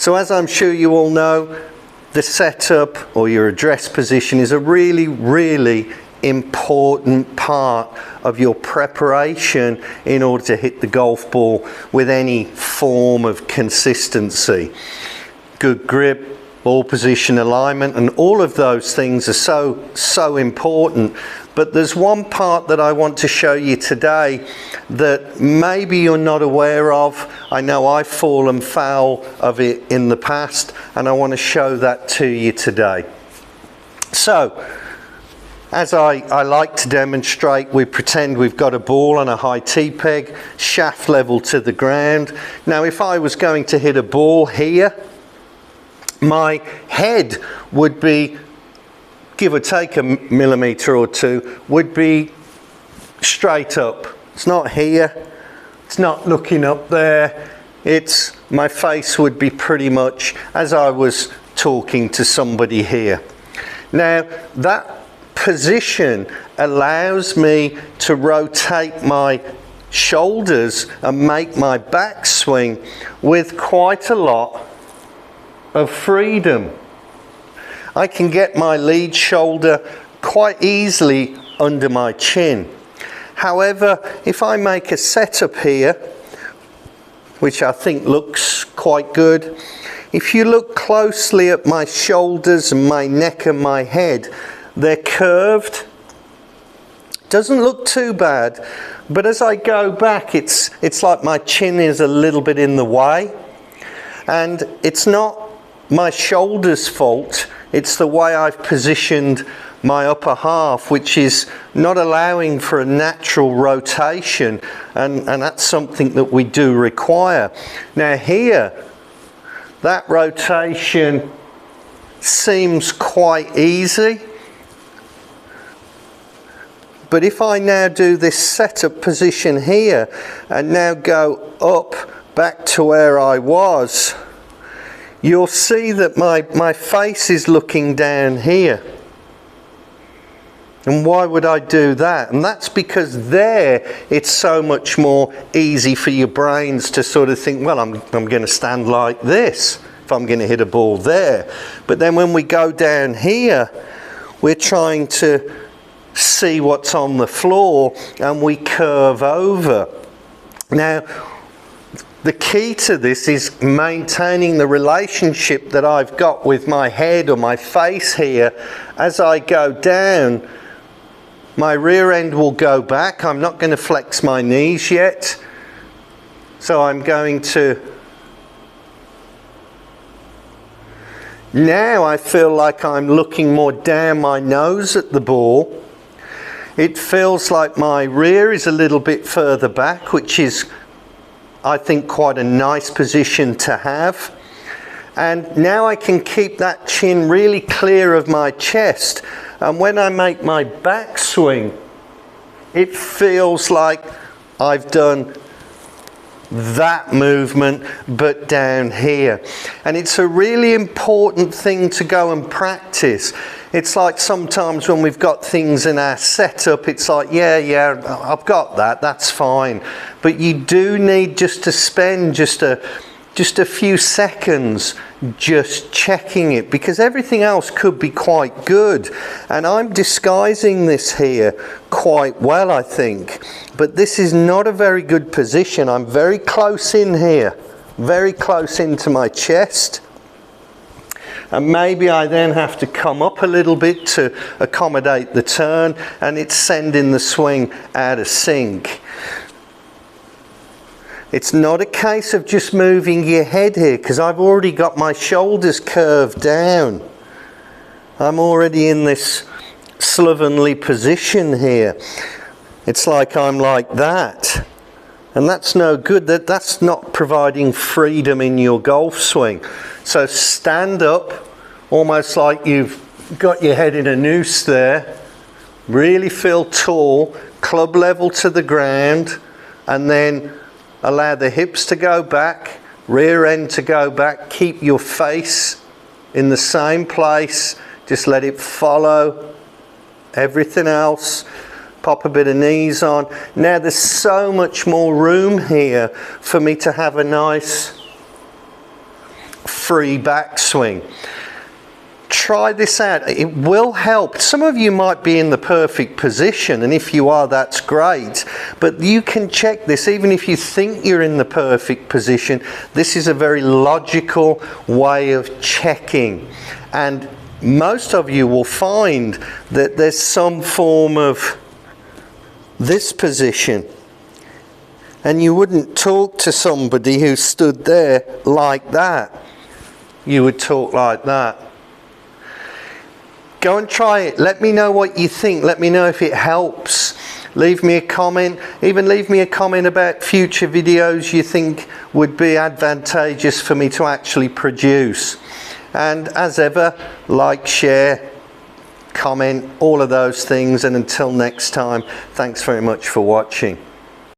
So as I'm sure you all know, the setup or your address position is a really important part of your preparation in order to hit the golf ball with any form of consistency. Good grip, ball position alignment, and all of those things are so important. But there's one part that I want to show you today that maybe you're not aware of. I know I've fallen foul of it in the past, and I want to show that to you today. So, as I like to demonstrate, we pretend we've got a ball on a high tee peg, shaft level to the ground. Now, if I was going to hit a ball here, my head would be, give or take a millimetre or two, would be straight up. It's not here, it's not looking up there, my face would be pretty much as I was talking to somebody here. Now, that position allows me to rotate my shoulders and make my backswing with quite a lot of freedom. I can get my lead shoulder quite easily under my chin. However, if I make a setup here, which I think looks quite good, if you look closely at my shoulders and my neck and my head, they're curved. Doesn't look too bad, but as I go back, it's like my chin is a little bit in the way, and it's not my shoulder's fault. It's the way I've positioned my upper half, which is not allowing for a natural rotation, and that's something that we do require. Now here, that rotation seems quite easy, but if I now do this setup position here and now go up back to where I was, you'll see that my face is looking down here. And why would I do that? And that's because there it's so much more easy for your brains to sort of think, well, I'm going to stand like this if I'm going to hit a ball there. But then when we go down here, we're trying to see what's on the floor and we curve over. Now, the key to this is maintaining the relationship that I've got with my head or my face here. As I go down, my rear end will go back. I'm not going to flex my knees yet. So I'm going to... Now I feel like I'm looking more down my nose at the ball. It feels like my rear is a little bit further back, which is, I think, quite a nice position to have. And now I can keep that chin really clear of my chest. And when I make my backswing, it feels like I've done that movement, but down here. And it's a really important thing to go and practice. It's like sometimes when we've got things in our setup, it's like, yeah, I've got that, that's fine. But you do need just to spend just a few seconds just checking it, because everything else could be quite good. And I'm disguising this here quite well, I think. But this is not a very good position. I'm very close in here, very close into my chest. And maybe I then have to come up a little bit to accommodate the turn, and it's sending the swing out of sync. It's not a case of just moving your head here, because I've already got my shoulders curved down. I'm already in this slovenly position here. It's like I'm like that. And that's no good. That's not providing freedom in your golf swing. So stand up, almost like you've got your head in a noose there. Really feel tall, club level to the ground, and then allow the hips to go back, rear end to go back. Keep your face in the same place. Just let it follow everything else. Pop a bit of knees on. Now there's so much more room here for me to have a nice free backswing. Try this out. It will help. Some of you might be in the perfect position, and if you are, that's great. But you can check this even if you think you're in the perfect position. This is a very logical way of checking. And most of you will find that there's some form of this position. And you wouldn't talk to somebody who stood there like that. You would talk like that. Go and try it. Let me know what you think. Let me know if it helps. Leave me a comment. Even leave me a comment about future videos you think would be advantageous for me to actually produce. And as ever, like, share, comment, all of those things. And until next time, thanks very much for watching.